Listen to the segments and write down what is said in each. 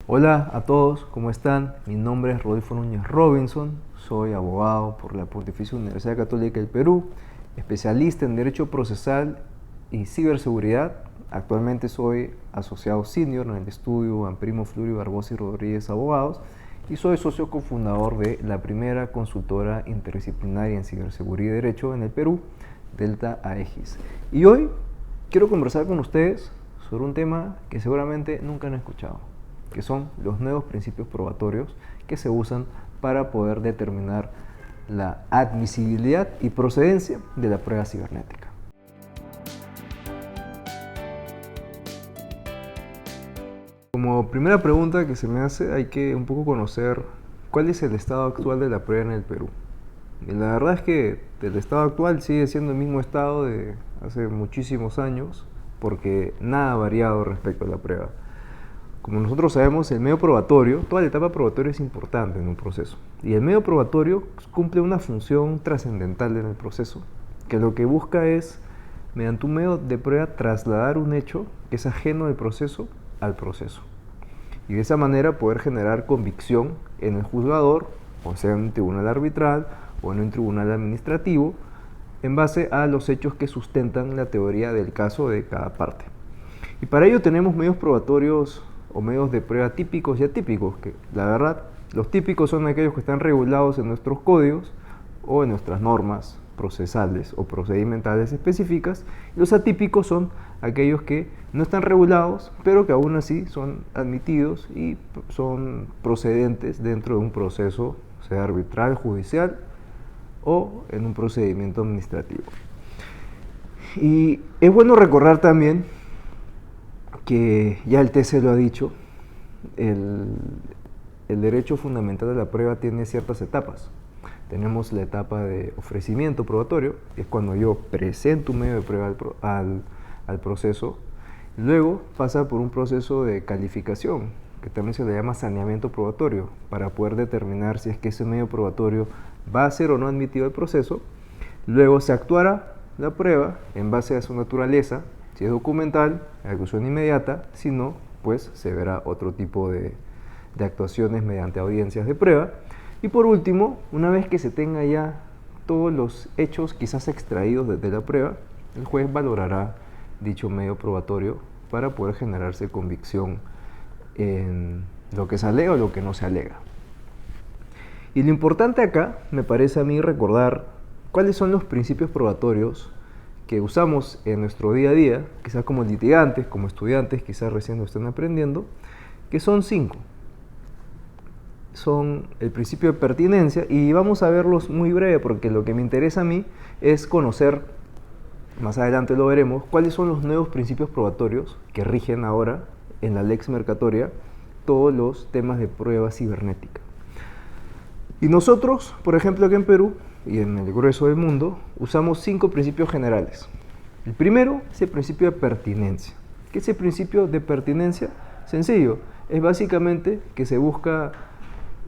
Hola a todos, ¿cómo están? Mi nombre es Rodolfo Núñez Robinson, soy abogado por la Pontificia Universidad Católica del Perú, especialista en Derecho Procesal y Ciberseguridad. Actualmente soy asociado senior en el estudio Amprimo Fleury Barbosa y Rodríguez Abogados y soy socio cofundador de la primera consultora interdisciplinaria en ciberseguridad y derecho en el Perú, Delta AEGIS. Y hoy quiero conversar con ustedes sobre un tema que seguramente nunca han escuchado, que son los nuevos principios probatorios que se usan para poder determinar la admisibilidad y procedencia de la prueba cibernética. Como primera pregunta que se me hace, hay que un poco conocer cuál es el estado actual de la prueba en el Perú. Y la verdad es que el estado actual sigue siendo el mismo estado de hace muchísimos años, porque nada ha variado respecto a la prueba. Como nosotros sabemos, el medio probatorio, toda la etapa probatoria es importante en un proceso. Y el medio probatorio cumple una función trascendental en el proceso, que lo que busca es, mediante un medio de prueba, trasladar un hecho que es ajeno del proceso al proceso. Y de esa manera poder generar convicción en el juzgador, o sea en un tribunal arbitral o en un tribunal administrativo, en base a los hechos que sustentan la teoría del caso de cada parte. Y para ello tenemos medios probatorios o medios de prueba típicos y atípicos, que la verdad, los típicos son aquellos que están regulados en nuestros códigos o en nuestras normas procesales o procedimentales específicas, y los atípicos son aquellos que no están regulados, pero que aún así son admitidos y son procedentes dentro de un proceso, sea arbitral, judicial o en un procedimiento administrativo. Y es bueno recordar también que ya el TC lo ha dicho, el derecho fundamental de la prueba tiene ciertas etapas. Tenemos la etapa de ofrecimiento probatorio, que es cuando yo presento un medio de prueba al proceso. Luego pasa por un proceso de calificación, que también se le llama saneamiento probatorio, para poder determinar si es que ese medio probatorio va a ser o no admitido al proceso. Luego se actuará la prueba en base a su naturaleza, si es documental, ejecución inmediata; si no, pues se verá otro tipo de actuaciones mediante audiencias de prueba. Y por último, una vez que se tenga ya todos los hechos quizás extraídos de la prueba, el juez valorará dicho medio probatorio para poder generarse convicción en lo que se alega o lo que no se alega. Y lo importante acá, me parece a mí, recordar cuáles son los principios probatorios que usamos en nuestro día a día, quizás como litigantes, como estudiantes, quizás recién lo estén aprendiendo, que son 5. Son el principio de pertinencia, y vamos a verlos muy breve porque lo que me interesa a mí es conocer, más adelante lo veremos, cuáles son los nuevos principios probatorios que rigen ahora en la Lex Mercatoria todos los temas de prueba cibernética. Y nosotros, por ejemplo, aquí en Perú y en el grueso del mundo, usamos 5 principios generales. El primero es el principio de pertinencia. ¿Qué es el principio de pertinencia? Sencillo, es básicamente que se busca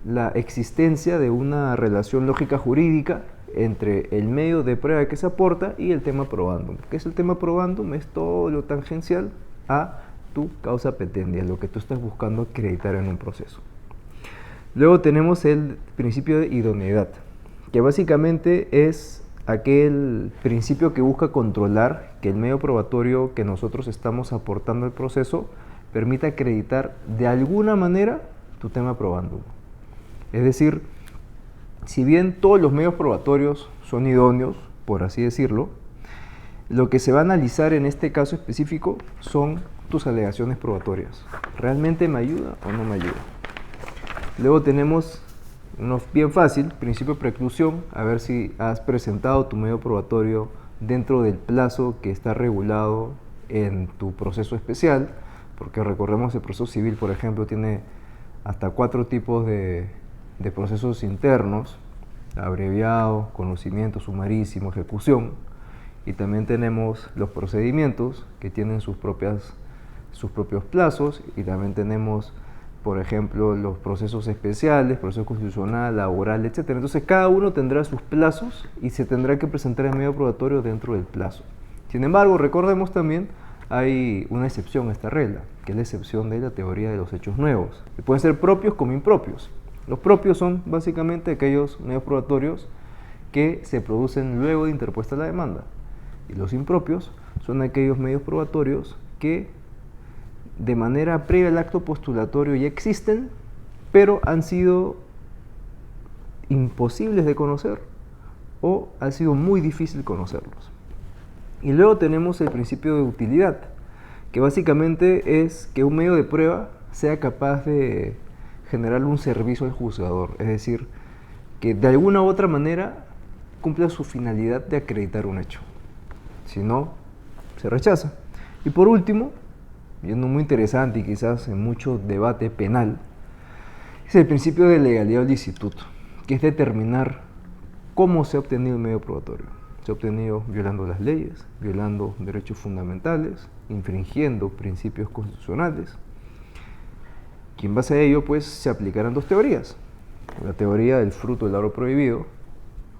la existencia de una relación lógica jurídica entre el medio de prueba que se aporta y el tema probandum. ¿Qué es el tema probandum? Es todo lo tangencial a tu causa petendia, lo que tú estás buscando acreditar en un proceso. Luego tenemos el principio de idoneidad, que básicamente es aquel principio que busca controlar que el medio probatorio que nosotros estamos aportando al proceso permita acreditar de alguna manera tu tema probandum. Es decir, si bien todos los medios probatorios son idóneos, por así decirlo, lo que se va a analizar en este caso específico son tus alegaciones probatorias. ¿Realmente me ayuda o no me ayuda? Luego tenemos uno bien fácil, principio de preclusión, a ver si has presentado tu medio probatorio dentro del plazo que está regulado en tu proceso especial, porque recordemos el proceso civil, por ejemplo, tiene hasta 4 tipos de procesos internos: abreviado, conocimiento, sumarísimo, ejecución. Y también tenemos los procedimientos que tienen sus propios plazos, y también tenemos, por ejemplo, los procesos especiales, proceso constitucional, laboral, etc. Entonces cada uno tendrá sus plazos y se tendrá que presentar el medio probatorio dentro del plazo. Sin embargo, recordemos también hay una excepción a esta regla, que es la excepción de la teoría de los hechos nuevos, que pueden ser propios como impropios. Los propios son básicamente aquellos medios probatorios que se producen luego de interpuesta la demanda, y los impropios son aquellos medios probatorios que de manera previa al acto postulatorio ya existen, pero han sido imposibles de conocer o ha sido muy difícil conocerlos. Y luego tenemos el principio de utilidad, que básicamente es que un medio de prueba sea capaz de generar un servicio al juzgador, es decir, que de alguna u otra manera cumpla su finalidad de acreditar un hecho. Si no, se rechaza. Y por último, y uno muy interesante y quizás en mucho debate penal, es el principio de legalidad o licitud, que es determinar cómo se ha obtenido el medio probatorio. Se ha obtenido violando las leyes, violando derechos fundamentales, infringiendo principios constitucionales. Y en base a ello, pues, se aplicarán dos teorías. La teoría del fruto del árbol prohibido,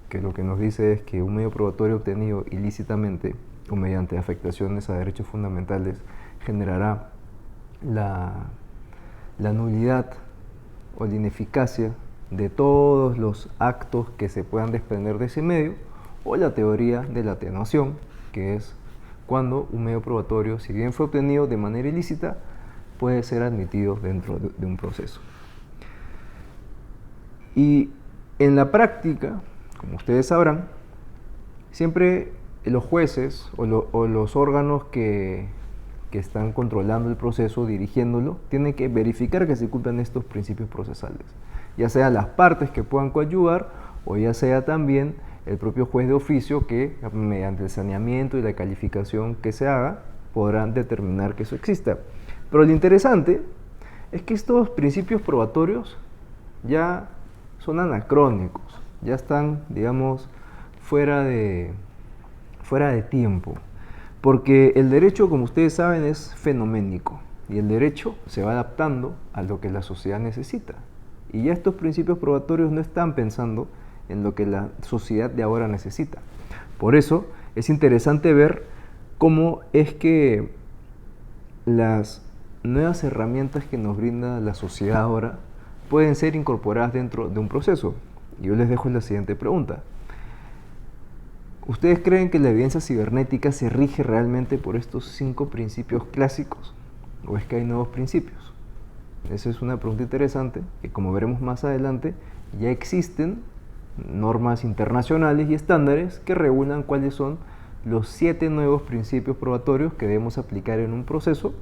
que lo que nos dice es que un medio probatorio obtenido ilícitamente o mediante afectaciones a derechos fundamentales generará la nulidad o la ineficacia de todos los actos que se puedan desprender de ese medio, o la teoría de la atenuación, que es cuando un medio probatorio, si bien fue obtenido de manera ilícita, puede ser admitido dentro de un proceso. Y en la práctica, como ustedes sabrán, siempre los jueces o los órganos que están controlando el proceso, dirigiéndolo, tienen que verificar que se cumplan estos principios procesales, ya sea las partes que puedan coadyuvar o ya sea también el propio juez de oficio que, mediante el saneamiento y la calificación que se haga, podrán determinar que eso exista. Pero lo interesante es que estos principios probatorios ya son anacrónicos, ya están, digamos, fuera de tiempo, porque el derecho, como ustedes saben, es fenoménico y el derecho se va adaptando a lo que la sociedad necesita. Y ya estos principios probatorios no están pensando en lo que la sociedad de ahora necesita. Por eso es interesante ver cómo es que las nuevas herramientas que nos brinda la sociedad ahora pueden ser incorporadas dentro de un proceso. Yo les dejo la siguiente pregunta. ¿Ustedes creen que la evidencia cibernética se rige realmente por estos 5 principios clásicos? ¿O es que hay nuevos principios? Esa es una pregunta interesante que, como veremos más adelante, ya existen normas internacionales y estándares que regulan cuáles son los 7 nuevos principios probatorios que debemos aplicar en un proceso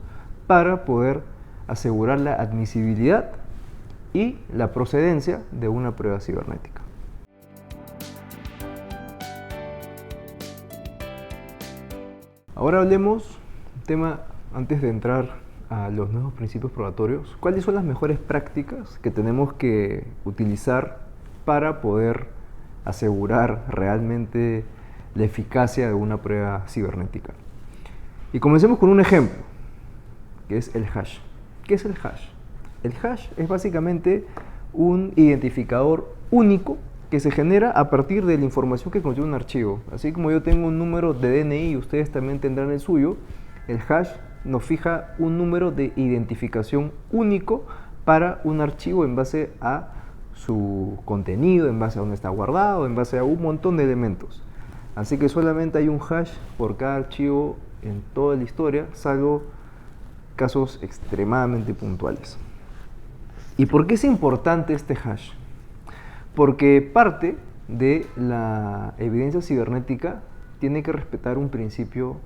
para poder asegurar la admisibilidad y la procedencia de una prueba cibernética. Ahora hablemos, tema antes de entrar a los nuevos principios probatorios, ¿cuáles son las mejores prácticas que tenemos que utilizar para poder asegurar realmente la eficacia de una prueba cibernética? Y comencemos con un ejemplo, que es el hash. ¿Qué es el hash? El hash es básicamente un identificador único que se genera a partir de la información que contiene un archivo. Así como yo tengo un número de DNI y ustedes también tendrán el suyo, el hash nos fija un número de identificación único para un archivo en base a su contenido, en base a dónde está guardado, en base a un montón de elementos. Así que solamente hay un hash por cada archivo en toda la historia, salvo casos extremadamente puntuales. ¿Y por qué es importante este hash? Porque parte de la evidencia cibernética tiene que respetar un principio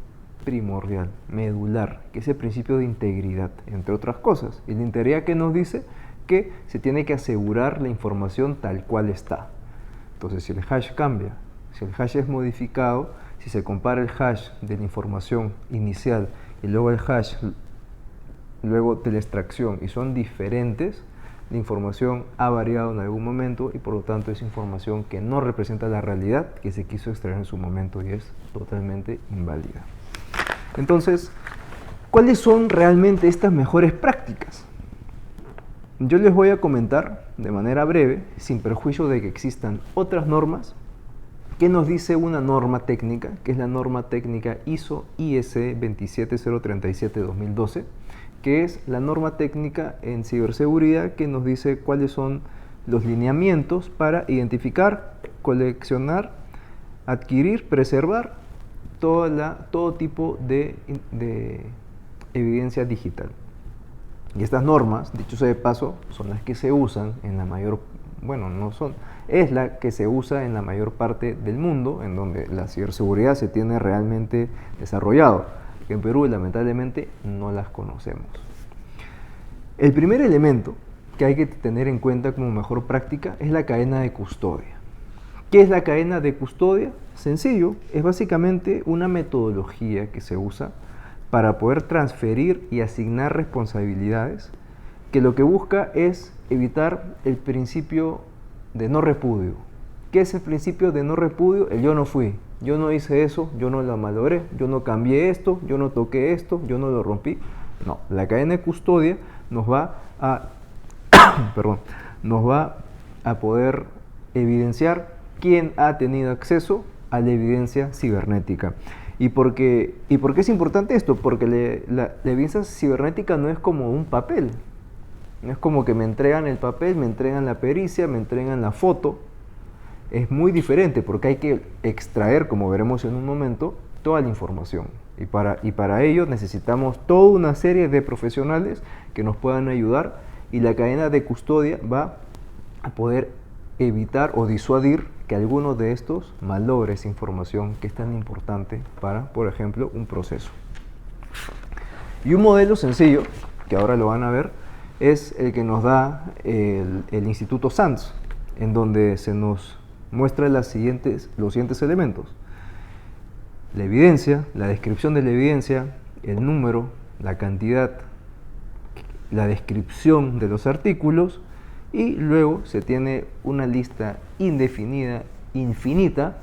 primordial, medular, que es el principio de integridad, entre otras cosas. Y la integridad que nos dice que se tiene que asegurar la información tal cual está. Entonces, si el hash cambia, si el hash es modificado, si se compara el hash de la información inicial y luego el hash luego de la extracción y son diferentes, la información ha variado en algún momento y por lo tanto es información que no representa la realidad que se quiso extraer en su momento y es totalmente inválida. Entonces, ¿cuáles son realmente estas mejores prácticas? Yo les voy a comentar de manera breve, sin perjuicio de que existan otras normas ¿Qué nos dice una norma técnica? Que es la norma técnica ISO/IEC 27037-2012, que es la norma técnica en ciberseguridad que nos dice cuáles son los lineamientos para identificar, coleccionar, adquirir, preservar todo tipo de evidencia digital. Y estas normas, dicho sea de paso, son las que se usan en la mayor, bueno, no son, es la que se usa en la mayor parte del mundo, en donde la ciberseguridad se tiene realmente desarrollado. En Perú, lamentablemente, no las conocemos. El primer elemento que hay que tener en cuenta como mejor práctica es la cadena de custodia. ¿Qué es la cadena de custodia? Sencillo, es básicamente una metodología que se usa para poder transferir y asignar responsabilidades, que lo que busca es evitar el principio de no repudio. ¿Qué es el principio de no repudio? El yo no fui, yo no hice eso, yo no lo malogré, yo no cambié esto, yo no toqué esto, yo no lo rompí. No, la cadena de custodia nos va a, nos va a poder evidenciar quién ha tenido acceso a la evidencia cibernética. ¿Y por qué es importante esto? Porque la evidencia cibernética no es como un papel. No es como que me entregan el papel, me entregan la pericia, me entregan la foto. Es muy diferente porque hay que extraer, como veremos en un momento, toda la información. Y para ello necesitamos toda una serie de profesionales que nos puedan ayudar, y la cadena de custodia va a poder evitar o disuadir que alguno de estos malogre esa información que es tan importante para, por ejemplo, un proceso. Y un modelo sencillo, que ahora lo van a ver, es el que nos da el Instituto SANS, en donde se nos muestra los siguientes elementos: la evidencia, la descripción de la evidencia, el número, la cantidad, la descripción de los artículos, y luego se tiene una lista indefinida, infinita,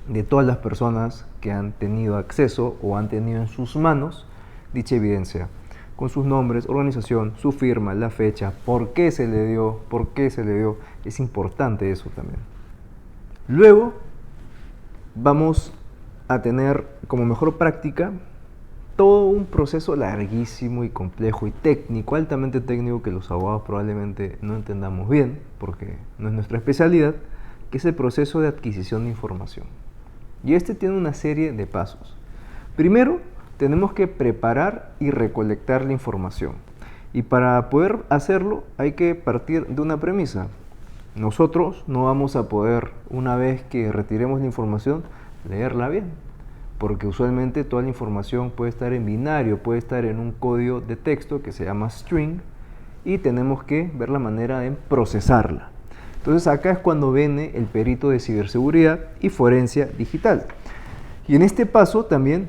de todas las personas que han tenido acceso o han tenido en sus manos dicha evidencia, con sus nombres, organización, su firma, la fecha, por qué se le dio, es importante eso también. Luego vamos a tener como mejor práctica todo un proceso larguísimo y complejo y técnico, altamente técnico, que los abogados probablemente no entendamos bien porque no es nuestra especialidad, que es el proceso de adquisición de información. Y este tiene una serie de pasos. Primero, tenemos que preparar y recolectar la información. Y para poder hacerlo hay que partir de una premisa. Nosotros no vamos a poder, una vez que retiremos la información, leerla bien, porque usualmente toda la información puede estar en binario, puede estar en un código de texto que se llama string, y tenemos que ver la manera de procesarla. Entonces acá es cuando viene el perito de ciberseguridad y forencia digital. Y en este paso también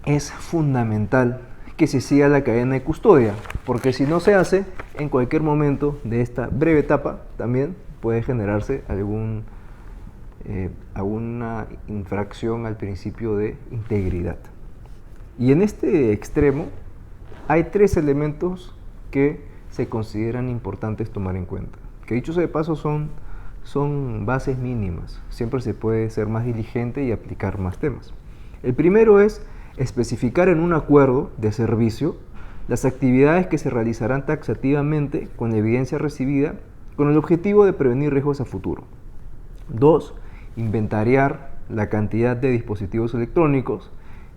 es fundamental que se siga la cadena de custodia, porque si no se hace, en cualquier momento de esta breve etapa también puede generarse alguna infracción al principio de integridad. Y en este extremo hay tres elementos que se consideran importantes tomar en cuenta, que dicho sea de paso son bases mínimas. Siempre se puede ser más diligente y aplicar más temas. El primero es especificar en un acuerdo de servicio las actividades que se realizarán taxativamente con la evidencia recibida, con el objetivo de prevenir riesgos a futuro. 2. Inventariar la cantidad de dispositivos electrónicos.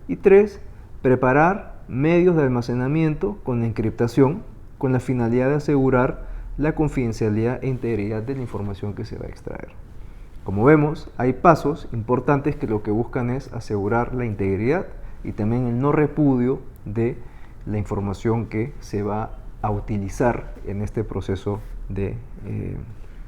Y 3. Preparar medios de almacenamiento con encriptación con la finalidad de asegurar la confidencialidad e integridad de la información que se va a extraer. Como vemos, hay pasos importantes que lo que buscan es asegurar la integridad y también el no repudio de la información que se va a utilizar en este proceso de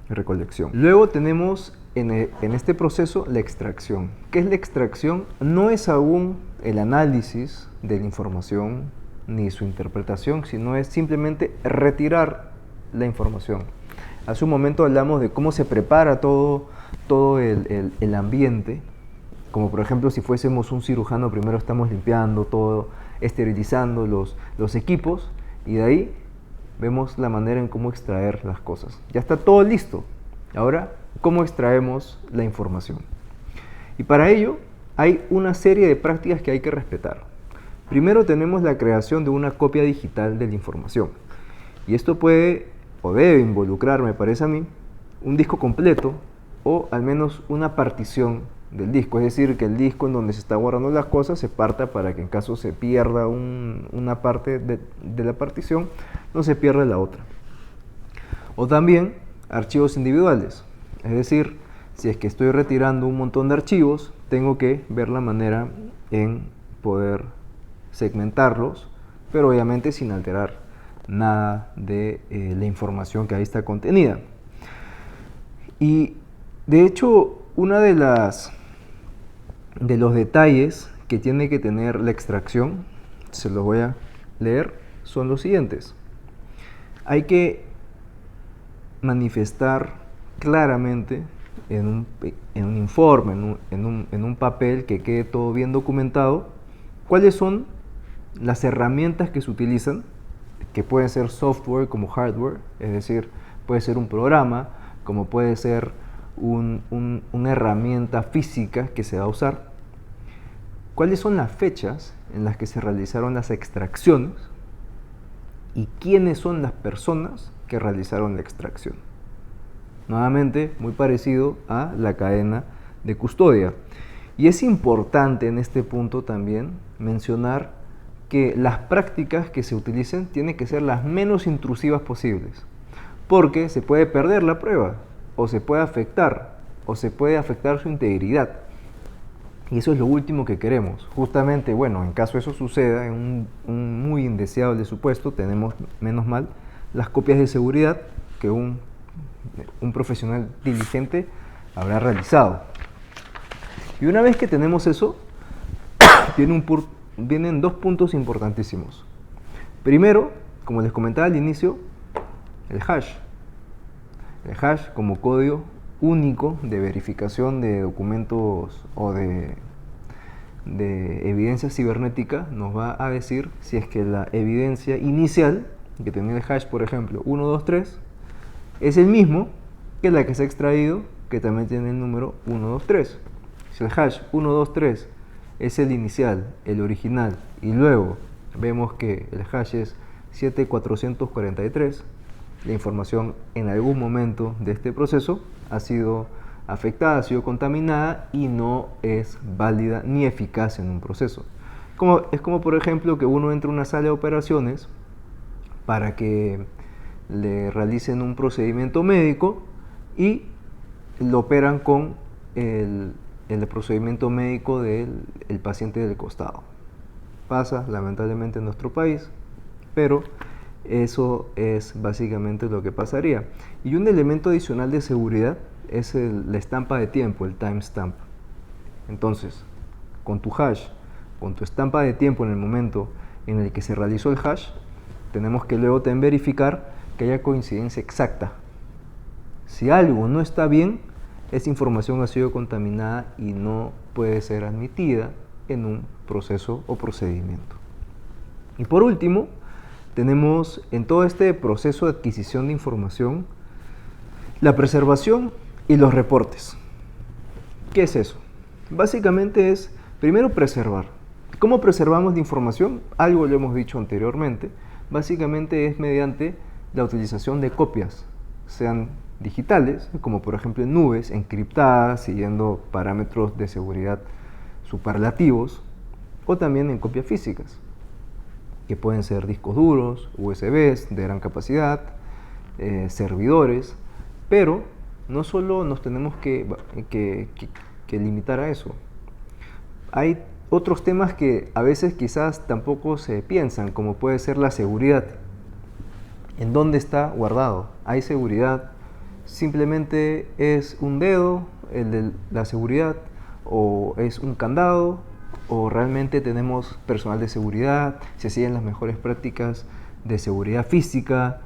recolección. Luego tenemos en este proceso la extracción. ¿Qué es la extracción? No es aún el análisis de la información ni su interpretación, sino es simplemente retirar la información. Hace un momento hablamos de cómo se prepara todo el ambiente, como por ejemplo si fuésemos un cirujano, primero estamos limpiando todo, esterilizando los equipos, y de ahí vemos la manera en cómo extraer las cosas. Ya está todo listo. Ahora, ¿cómo extraemos la información? Y para ello hay una serie de prácticas que hay que respetar. Primero tenemos la creación de una copia digital de la información. Y esto puede o debe involucrar, me parece a mí, un disco completo o al menos una partición del disco. Es decir, que el disco en donde se está guardando las cosas se parta para que en caso se pierda una parte de la partición, no se pierda la otra. O también archivos individuales. Es decir, si es que estoy retirando un montón de archivos, tengo que ver la manera en poder segmentarlos, pero obviamente sin alterar nada de la información que ahí está contenida. Y de hecho, una de los detalles que tiene que tener la extracción, se los voy a leer, son los siguientes. Hay que manifestar claramente en un informe, en un papel que quede todo bien documentado, cuáles son las herramientas que se utilizan, que pueden ser software como hardware, es decir, puede ser un programa, como puede ser una herramienta física que se va a usar. ¿Cuáles son las fechas en las que se realizaron las extracciones? ¿Y quiénes son las personas que realizaron la extracción? Nuevamente, muy parecido a la cadena de custodia. Y es importante en este punto también mencionar que las prácticas que se utilicen tienen que ser las menos intrusivas posibles, porque se puede perder la prueba, o se puede afectar su integridad. Y eso es lo último que queremos. Justamente, bueno, en caso eso suceda, en un muy indeseable supuesto, tenemos, menos mal, las copias de seguridad que un profesional diligente habrá realizado. Y una vez que tenemos eso, vienen dos puntos importantísimos. Primero, como les comentaba al inicio, el hash. El hash como código único de verificación de documentos o de evidencia cibernética nos va a decir si es que la evidencia inicial, que tenía el hash, por ejemplo, 123, es el mismo que la que se ha extraído, que también tiene el número 123. Si el hash 123 es el inicial, el original, y luego vemos que el hash es 7443, la información en algún momento de este proceso ha sido afectada, ha sido contaminada y no es válida ni eficaz en un proceso. Es como por ejemplo que uno entra a una sala de operaciones para que le realicen un procedimiento médico y lo operan con el procedimiento médico del paciente del costado. Pasa lamentablemente en nuestro país, pero eso es básicamente lo que pasaría. Y un elemento adicional de seguridad es la estampa de tiempo, el timestamp. Entonces, con tu hash, con tu estampa de tiempo en el momento en el que se realizó el hash, tenemos que luego también verificar que haya coincidencia exacta. Si algo no está bien, esa información ha sido contaminada y no puede ser admitida en un proceso o procedimiento. Y por último, tenemos en todo este proceso de adquisición de información la preservación y los reportes. ¿Qué es eso? Básicamente es, primero, preservar. ¿Cómo preservamos la información? Algo lo hemos dicho anteriormente. Básicamente es mediante la utilización de copias, sean digitales, como por ejemplo en nubes, encriptadas, siguiendo parámetros de seguridad superlativos, o también en copias físicas, que pueden ser discos duros, USBs de gran capacidad, servidores, pero no solo nos tenemos que limitar a eso. Hay otros temas que a veces quizás tampoco se piensan, como puede ser la seguridad. ¿En dónde está guardado? ¿Hay seguridad? ¿Simplemente es un dedo, el de la seguridad, o es un candado, o realmente tenemos personal de seguridad, se siguen las mejores prácticas de seguridad física?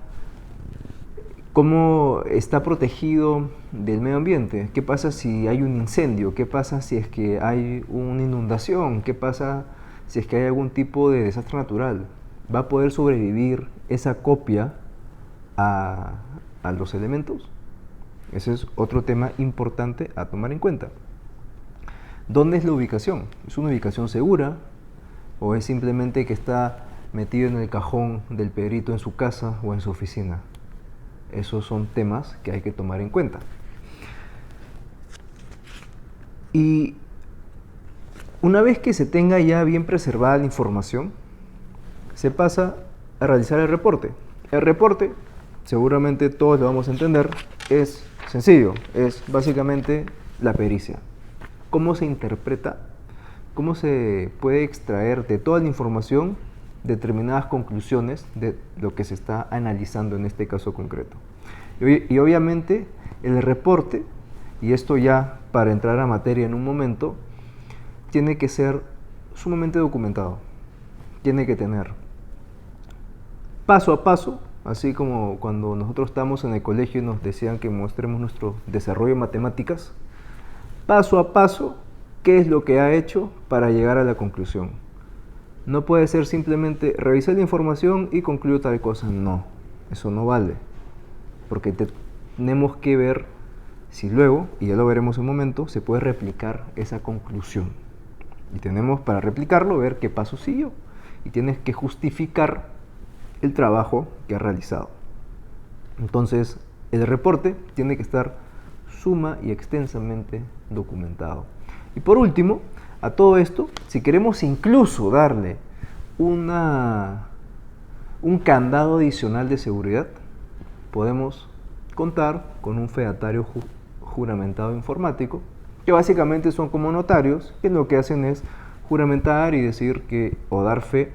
¿Cómo está protegido del medio ambiente? ¿Qué pasa si hay un incendio? ¿Qué pasa si es que hay una inundación? ¿Qué pasa si es que hay algún tipo de desastre natural? ¿Va a poder sobrevivir esa copia a los elementos? Ese es otro tema importante a tomar en cuenta. ¿Dónde es la ubicación? ¿Es una ubicación segura? ¿O es simplemente que está metido en el cajón del perito en su casa o en su oficina? Esos son temas que hay que tomar en cuenta. Y una vez que se tenga ya bien preservada la información, se pasa a realizar el reporte. El reporte, seguramente todos lo vamos a entender, es sencillo, es básicamente la pericia. ¿Cómo se interpreta? ¿Cómo se puede extraer de toda la información determinadas conclusiones de lo que se está analizando en este caso concreto? Y obviamente el reporte, y esto ya para entrar a materia en un momento, tiene que ser sumamente documentado. Tiene que tener paso a paso, así como cuando nosotros estábamos en el colegio y nos decían que mostremos nuestro desarrollo en matemáticas, paso a paso, qué es lo que ha hecho para llegar a la conclusión. No puede ser simplemente revisar la información y concluyo tal cosa. No, eso no vale. Porque tenemos que ver si luego, y ya lo veremos en un momento, se puede replicar esa conclusión. Y tenemos para replicarlo ver qué paso siguió. Y tienes que justificar el trabajo que has realizado. Entonces, el reporte tiene que estar suma y extensamente documentado. Y por último, a todo esto, si queremos incluso darle un candado adicional de seguridad, podemos contar con un fedatario juramentado informático, que básicamente son como notarios, que lo que hacen es juramentar y decir que, o dar fe,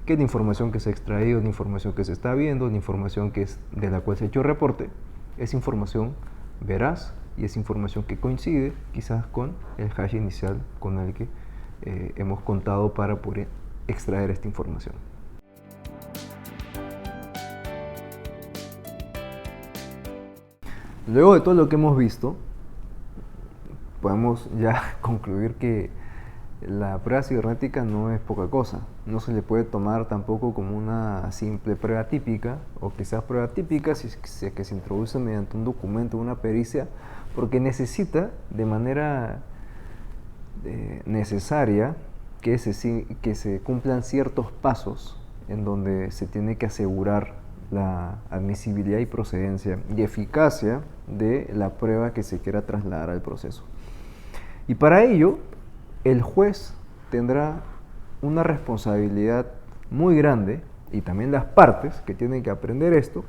que la información que se ha extraído, la información que se está viendo, la información que es de la cual se ha hecho reporte, es información veraz y es información que coincide quizás con el hash inicial con el que hemos contado para poder extraer esta información. Luego de todo lo que hemos visto, podemos ya concluir que la prueba cibernética no es poca cosa. No se le puede tomar tampoco como una simple prueba típica, o quizás prueba típica si es que se introduce mediante un documento, una pericia, porque necesita de manera necesaria que se cumplan ciertos pasos en donde se tiene que asegurar la admisibilidad y procedencia y eficacia de la prueba que se quiera trasladar al proceso. Y para ello, el juez tendrá una responsabilidad muy grande, y también las partes que tienen que aprender esto,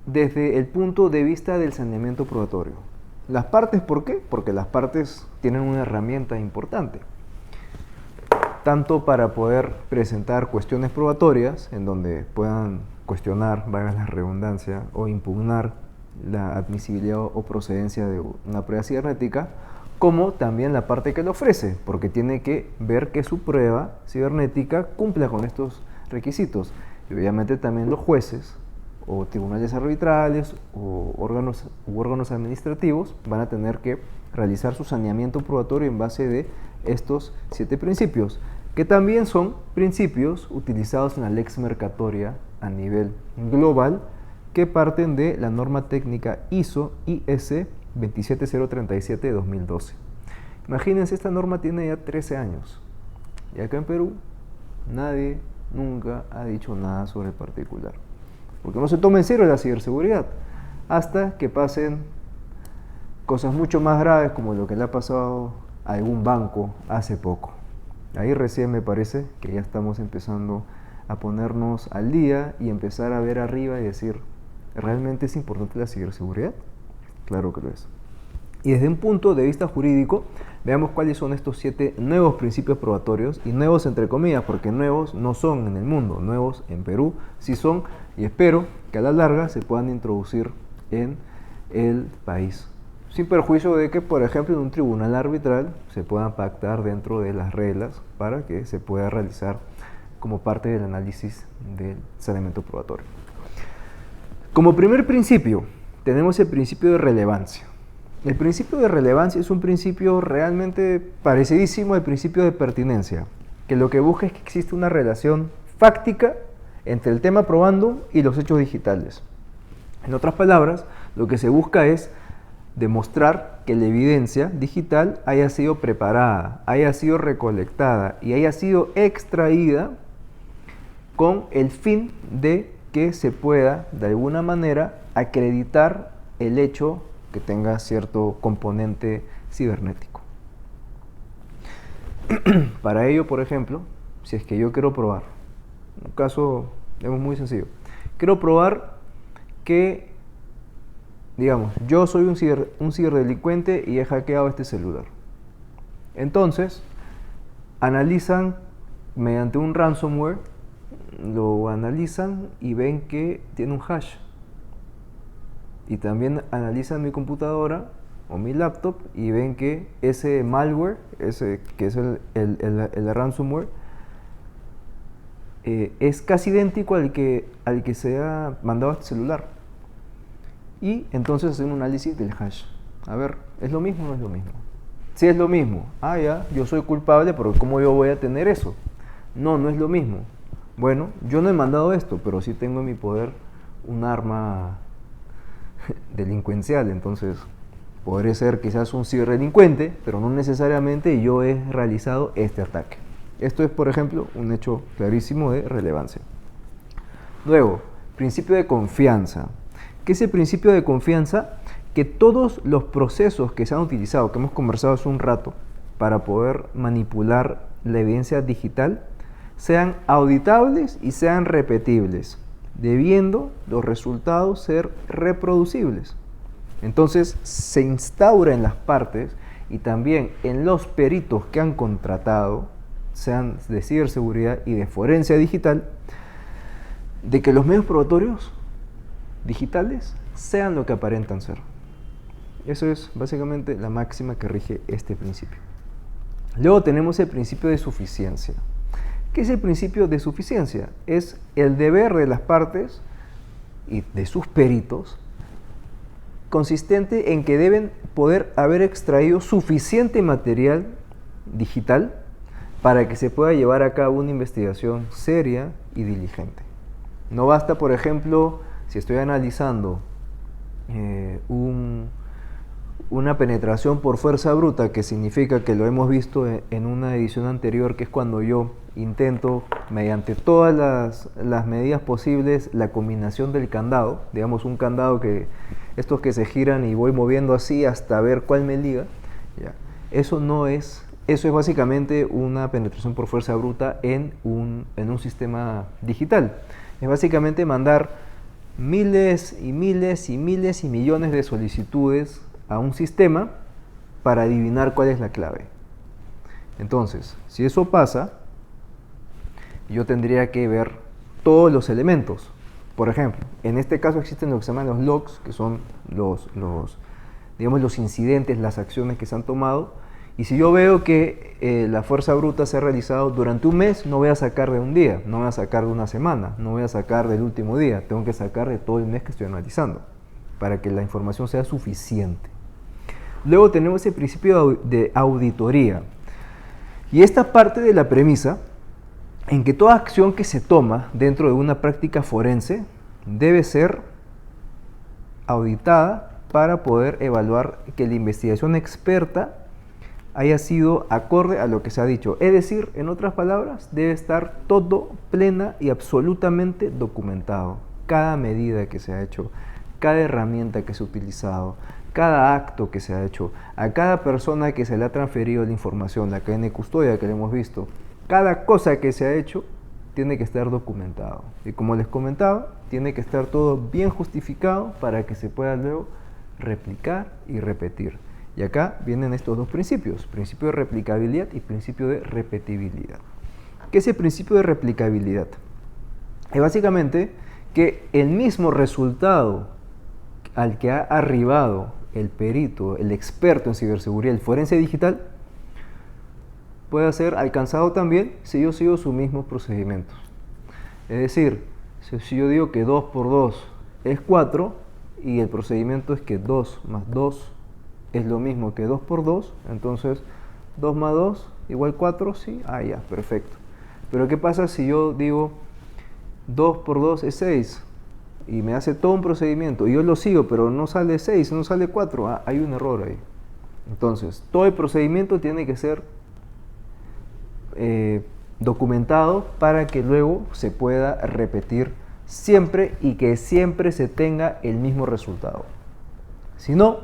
desde el punto de vista del saneamiento probatorio. Las partes, ¿por qué? Porque las partes tienen una herramienta importante, tanto para poder presentar cuestiones probatorias, en donde puedan cuestionar, valga la redundancia, o impugnar la admisibilidad o procedencia de una prueba cibernética, como también la parte que lo ofrece, porque tiene que ver que su prueba cibernética cumpla con estos requisitos. Y obviamente también los jueces, o tribunales arbitrales, o órganos administrativos van a tener que realizar su saneamiento probatorio en base de estos 7 principios, que también son principios utilizados en la lex mercatoria a nivel global, que parten de la norma técnica ISO/IS 27037 de 2012. Imagínense, esta norma tiene ya 13 años. Y acá en Perú, nadie nunca ha dicho nada sobre el particular. Porque no se toma en serio la ciberseguridad. Hasta que pasen cosas mucho más graves, como lo que le ha pasado a algún banco hace poco. Ahí recién me parece que ya estamos empezando a ponernos al día y empezar a ver arriba y decir, ¿realmente es importante la ciberseguridad? Claro que lo es. Y desde un punto de vista jurídico, veamos cuáles son estos 7 nuevos principios probatorios, y nuevos entre comillas, porque nuevos no son en el mundo, nuevos en Perú sí son, y espero que a la larga se puedan introducir en el país, sin perjuicio de que, por ejemplo, en un tribunal arbitral se puedan pactar dentro de las reglas para que se pueda realizar como parte del análisis del saneamiento probatorio. Como primer principio, tenemos el principio de relevancia. El principio de relevancia es un principio realmente parecidísimo al principio de pertinencia, que lo que busca es que existe una relación fáctica entre el tema probando y los hechos digitales. En otras palabras, lo que se busca es demostrar que la evidencia digital haya sido preparada, haya sido recolectada y haya sido extraída con el fin de que se pueda, de alguna manera, acreditar el hecho que tenga cierto componente cibernético. Para ello, por ejemplo, si es que yo quiero probar, un caso muy sencillo, quiero probar que, digamos, yo soy un ciberdelincuente y he hackeado este celular. Entonces, analizan mediante un ransomware, lo analizan y ven que tiene un hash. Y también analizan mi computadora o mi laptop y ven que ese malware, ese que es el ransomware, es casi idéntico al que se ha mandado a este celular. Y entonces hacen un análisis del hash. A ver, ¿es lo mismo o no es lo mismo? Si es lo mismo, ya, yo soy culpable, pero ¿cómo yo voy a tener eso? No, no es lo mismo. Bueno, yo no he mandado esto, pero sí tengo en mi poder un arma delincuencial, entonces podré ser quizás un ciberdelincuente, pero no necesariamente yo he realizado este ataque. Esto es, por ejemplo, un hecho clarísimo de relevancia. Luego, principio de confianza. ¿Qué es el principio de confianza? Que todos los procesos que se han utilizado, que hemos conversado hace un rato, para poder manipular la evidencia digital, sean auditables y sean repetibles, debiendo los resultados ser reproducibles. Entonces se instaura en las partes y también en los peritos que han contratado, sean de ciberseguridad y de forense digital, de que los medios probatorios digitales sean lo que aparentan ser. Eso es básicamente la máxima que rige este principio. Luego tenemos el principio de suficiencia. ¿Qué es el principio de suficiencia? Es el deber de las partes y de sus peritos, consistente en que deben poder haber extraído suficiente material digital para que se pueda llevar a cabo una investigación seria y diligente. No basta, por ejemplo, si estoy analizando una penetración por fuerza bruta, que significa que lo hemos visto en una edición anterior, que es cuando yo intento, mediante todas las medidas posibles, la combinación del candado, digamos un candado que estos que se giran y voy moviendo así hasta ver cuál me liga, ya. Eso es básicamente una penetración por fuerza bruta en un sistema digital. Es básicamente mandar miles y miles y miles y millones de solicitudes a un sistema para adivinar cuál es la clave. Entonces, si eso pasa, yo tendría que ver todos los elementos. Por ejemplo, en este caso existen lo que se llaman los logs, que son digamos, los incidentes, las acciones que se han tomado. Y si yo veo que la fuerza bruta se ha realizado durante un mes, no voy a sacar de un día, no voy a sacar de una semana, no voy a sacar del último día, tengo que sacar de todo el mes que estoy analizando, para que la información sea suficiente. Luego tenemos el principio de auditoría. Y esta parte de la premisa en que toda acción que se toma dentro de una práctica forense debe ser auditada para poder evaluar que la investigación experta haya sido acorde a lo que se ha dicho. Es decir, en otras palabras, debe estar todo plena y absolutamente documentado. Cada medida que se ha hecho, cada herramienta que se ha utilizado, cada acto que se ha hecho, a cada persona que se le ha transferido la información, la cadena de custodia que le hemos visto, cada cosa que se ha hecho tiene que estar documentado. Y como les comentaba, tiene que estar todo bien justificado para que se pueda luego replicar y repetir. Y acá vienen estos dos principios, principio de replicabilidad y principio de repetibilidad. ¿Qué es el principio de replicabilidad? Es básicamente que el mismo resultado al que ha arribado el perito, el experto en ciberseguridad, el forense digital, puede ser alcanzado también si yo sigo sus mismos procedimientos. Es decir, si yo digo que 2 por 2 es 4 y el procedimiento es que 2 más 2 es lo mismo que 2 por 2, entonces 2 más 2 igual 4, sí, ya, perfecto. Pero ¿qué pasa si yo digo 2 por 2 es 6 y me hace todo un procedimiento y yo lo sigo, pero no sale 6, no sale 4? Hay un error ahí. Entonces, todo el procedimiento tiene que ser documentado para que luego se pueda repetir siempre y que siempre se tenga el mismo resultado. Si no,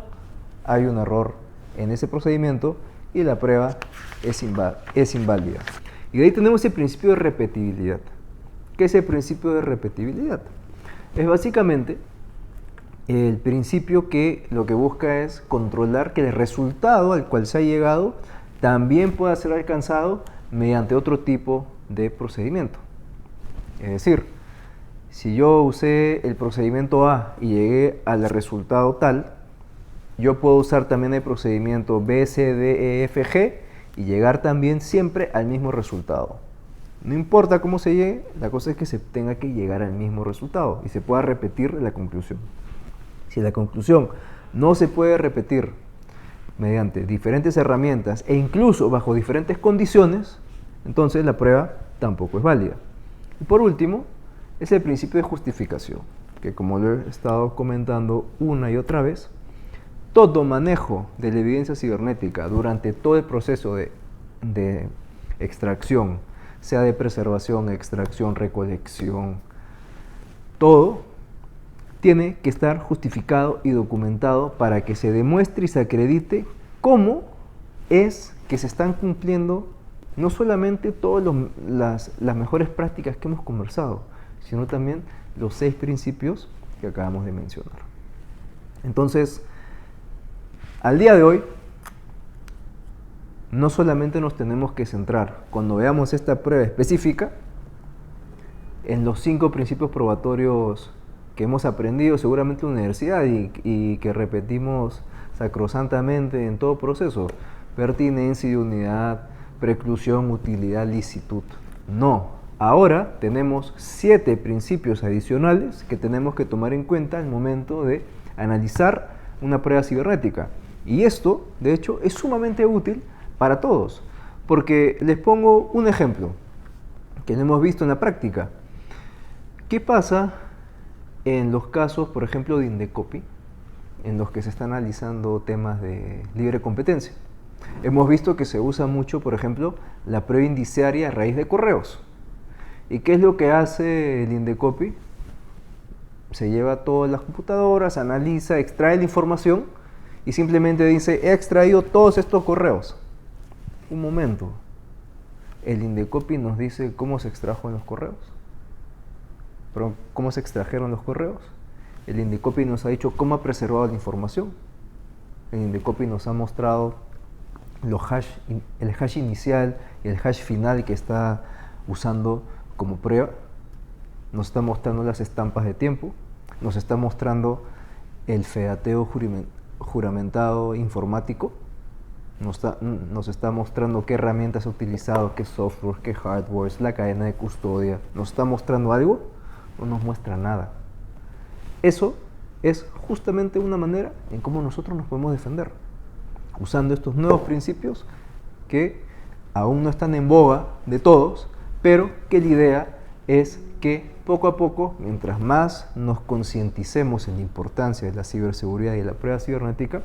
hay un error en ese procedimiento y la prueba es inválida. Y de ahí tenemos el principio de repetibilidad. ¿Qué es el principio de repetibilidad? Es básicamente el principio que lo que busca es controlar que el resultado al cual se ha llegado también pueda ser alcanzado mediante otro tipo de procedimiento. Es decir, si yo usé el procedimiento A y llegué al resultado tal, yo puedo usar también el procedimiento B, C, D, E, F, G y llegar también siempre al mismo resultado. No importa cómo se llegue, la cosa es que se tenga que llegar al mismo resultado y se pueda repetir la conclusión. Si la conclusión no se puede repetir mediante diferentes herramientas e incluso bajo diferentes condiciones, entonces la prueba tampoco es válida. Y por último, es el principio de justificación, que como lo he estado comentando una y otra vez, todo manejo de la evidencia cibernética durante todo el proceso de extracción, sea de preservación, extracción, recolección, todo tiene que estar justificado y documentado para que se demuestre y se acredite cómo es que se están cumpliendo no solamente todas las mejores prácticas que hemos conversado, sino también los 6 principios que acabamos de mencionar. Entonces, al día de hoy, no solamente nos tenemos que centrar, cuando veamos esta prueba específica, en los 5 principios probatorios que hemos aprendido seguramente en la universidad y que repetimos sacrosantamente en todo proceso: pertinencia, idoneidad, preclusión, utilidad, licitud. No, ahora tenemos 7 principios adicionales que tenemos que tomar en cuenta al momento de analizar una prueba cibernética. Y esto, de hecho, es sumamente útil para todos, porque les pongo un ejemplo que lo hemos visto en la práctica. ¿Qué pasa en los casos, por ejemplo, de Indecopi, en los que se están analizando temas de libre competencia? Hemos visto que se usa mucho, por ejemplo, la prueba indiciaria a raíz de correos. ¿Y qué es lo que hace el Indecopi? Se lleva todas las computadoras, analiza, extrae la información y simplemente dice: he extraído todos estos correos. Un momento, ¿el Indecopi nos dice cómo se extrajo en los correos? ¿Pero cómo se extrajeron los correos? El Indecopi nos ha dicho cómo ha preservado la información. El Indecopi nos ha mostrado el hash inicial y el hash final que está usando como prueba. Nos está mostrando las estampas de tiempo. Nos está mostrando el fedateo juramentado informático. Nos está mostrando qué herramientas ha utilizado, qué software, qué hardware, la cadena de custodia. ¿Nos está mostrando algo? No nos muestra nada. Eso es justamente una manera en cómo nosotros nos podemos defender, usando estos nuevos principios que aún no están en boga de todos, pero que la idea es que poco a poco, mientras más nos concienticemos en la importancia de la ciberseguridad y de la prueba cibernética,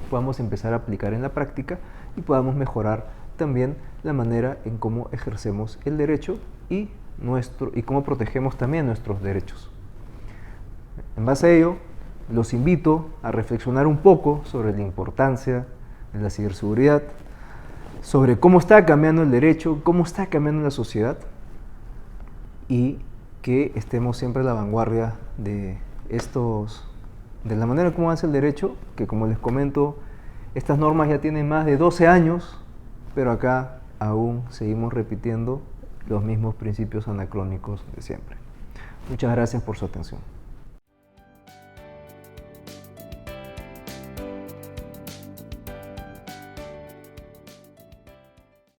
podamos empezar a aplicar en la práctica y podamos mejorar también la manera en cómo ejercemos el derecho y cómo protegemos también nuestros derechos. En base a ello, los invito a reflexionar un poco sobre la importancia de la ciberseguridad, sobre cómo está cambiando el derecho, cómo está cambiando la sociedad, y que estemos siempre a la vanguardia de la manera en cómo avanza el derecho, que como les comento, estas normas ya tienen más de 12 años, pero acá aún seguimos repitiendo los mismos principios anacrónicos de siempre. Muchas gracias por su atención.